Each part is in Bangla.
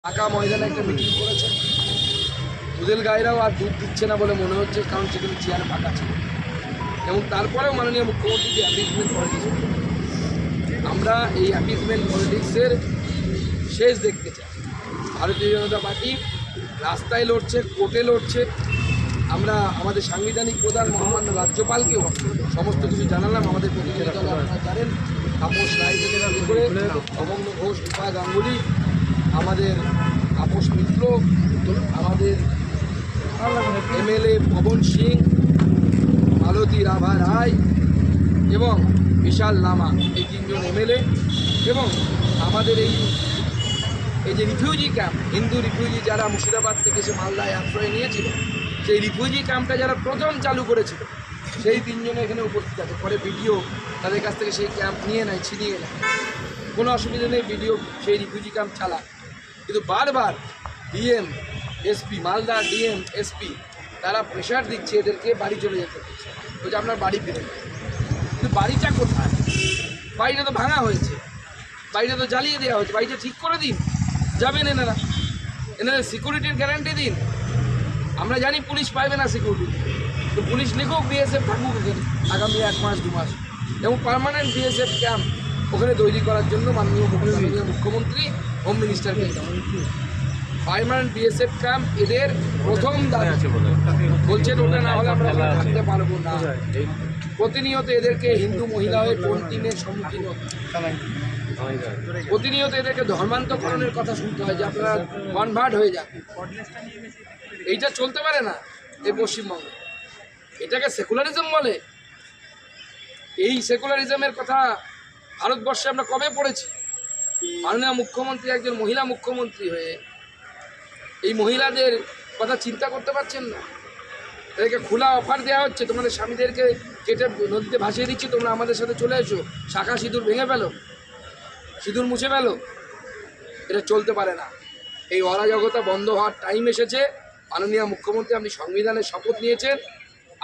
ঢাকা ময়দানে একটা মিটিং করেছে। দুধেল গায়েরাও আর দুধ দিচ্ছে না বলে মনে হচ্ছে, কারণ সেখানে চেয়ার ফাঁকা ছিল। এবং তারপরেও মাননীয় মুখ্যমন্ত্রীকে অ্যাপিজমেন্ট পলিটিক্স, আমরা এই অ্যাপিজমেন্ট পলিটিক্সের শেষ দেখতে চাই। ভারতীয় জনতা পার্টি রাস্তায় লড়ছে, কোর্টে লড়ছে। আমরা আমাদের সাংবিধানিক প্রধান মহামান্য রাজ্যপালকেও সমস্ত কিছু জানালাম। আমাদের প্রতিনিধি দল আপনারা জানেন, তাপস রায় থেকে শুরু করে অমঙ্গ ঘোষ, রূপা গাঙ্গুলি, আমাদের তাপস মিত্র, আমাদের এমএলএ পবন সিং, মালতী রাভা রায় এবং বিশাল লামা, এই তিনজন এমএলএ, এবং আমাদের এই যে রিফিউজি ক্যাম্প, হিন্দু রিফিউজি যারা মুর্শিদাবাদ থেকে এসে মালদায় আশ্রয় নিয়েছিল, সেই রিফিউজি ক্যাম্পটা যারা প্রথম চালু করেছিল, সেই তিনজনে এখানে উপস্থিত আছে। পরে বিডিও তাদের কাছ থেকে সেই ক্যাম্প নিয়ে নেয়, ছিনিয়ে নেয়। কোনো অসুবিধা নেই, বিডিও সেই রিফিউজি ক্যাম্প চালায়। কিন্তু বারবার DM SP, Malda DM SP, তারা প্রেশার দিচ্ছে এদেরকে বাড়ি চলে যেতে দিচ্ছে, বলছে আপনার বাড়ি ফিরে যান। কিন্তু বাড়িটা কোথায়? বাড়িটা তো ভাঙা হয়েছে, বাড়িটা তো জ্বালিয়ে দেওয়া হয়েছে। বাড়িটা ঠিক করে দিন, যাবেন এনারা, এনাদের সিকিউরিটির গ্যারান্টি দিন। আমরা জানি পুলিশ পাইবে না সিকিউরিটি, তো পুলিশ লিখুক, বিএসএফ থাকুক এখানে আগামী 1 মাস 2 মাস, এবং পার্মানেন্ট বিএসএফ ক্যাম্প ওখানে তৈরি করার জন্য মাননীয় মুখ্যমন্ত্রী, হোম মিনিস্টারকে পার্মানেন্ট বিএসএফ ক্যাম্প এদের প্রথম দাবি বলছেন। ওটা না হলে আমরা থাকতে পারবো না। প্রতিনিয়ত এদেরকে হিন্দু মহিলা হয়ে পন্টিনের সম্মুখীন হতে, প্রতিনিয়ত এদেরকে ধর্মান্তকরণের কথা শুনতে হয় যে আপনারা কনভার্ট হয়ে যান। এইটা চলতে পারে না এই পশ্চিমবঙ্গে। এটাকে সেকুলারিজম বলে। এই সেকুলারিজমের কথা ভারতবর্ষে আমরা কবে পড়েছি? মাননীয় মুখ্যমন্ত্রী একজন মহিলা মুখ্যমন্ত্রী হয়ে এই মহিলাদের কথা চিন্তা করতে পারছেন না। এদেরকে খোলা অফার দেওয়া হচ্ছে, তোমাদের স্বামীদেরকে কেটে নদীতে ভাসিয়ে দিচ্ছি, তোমরা আমাদের সাথে চলে এসো, শাখা সিঁদুর ভেঙে ফেলো, সিঁদুর মুছে ফেলো। এটা চলতে পারে না। এই অরাজকতা বন্ধ হওয়ার টাইম এসেছে। মাননীয় মুখ্যমন্ত্রী, আপনি সংবিধানের শপথ নিয়েছেন,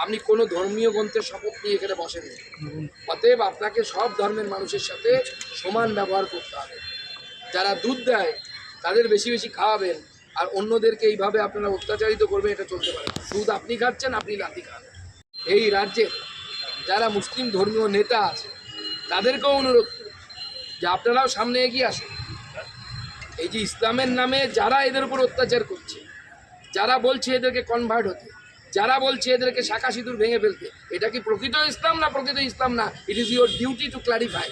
আপনি কোনো ধর্মীয় গ্রন্থের শপথ নিয়ে এখানে বসেন। অতএব আপনাকে সব ধর্মের মানুষের সাথে সমান ব্যবহার করতে হবে। যারা দুধ দেয় তাদের বেশি বেশি খাওয়াবেন, আর অন্যদেরকে এইভাবে আপনারা অত্যাচারিত করবেন, এটা চলতে পারে না। দুধ আপনি খাচ্ছেন, আপনি লাথি খান। এই রাজ্যে যারা মুসলিম ধর্মীয় নেতা আছে তাদেরকেও অনুরোধ যে আপনারাও সামনে এগিয়ে আসুন। এই যে ইসলামের নামে যারা এদের উপর অত্যাচার করছে, যারা বলছে এদেরকে কনভার্ট হতে, যারা বলছে এদেরকে শাখা সিঁদুর ভেঙে ফেলতে, এটা কি প্রকৃত ইসলাম না প্রকৃত ইসলাম না? It is your duty to clarify.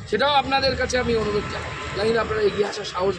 সেটাও আপনাদের কাছে আমি অনুরোধ জানাই। জানি না আপনারা এগিয়ে আসার সাহস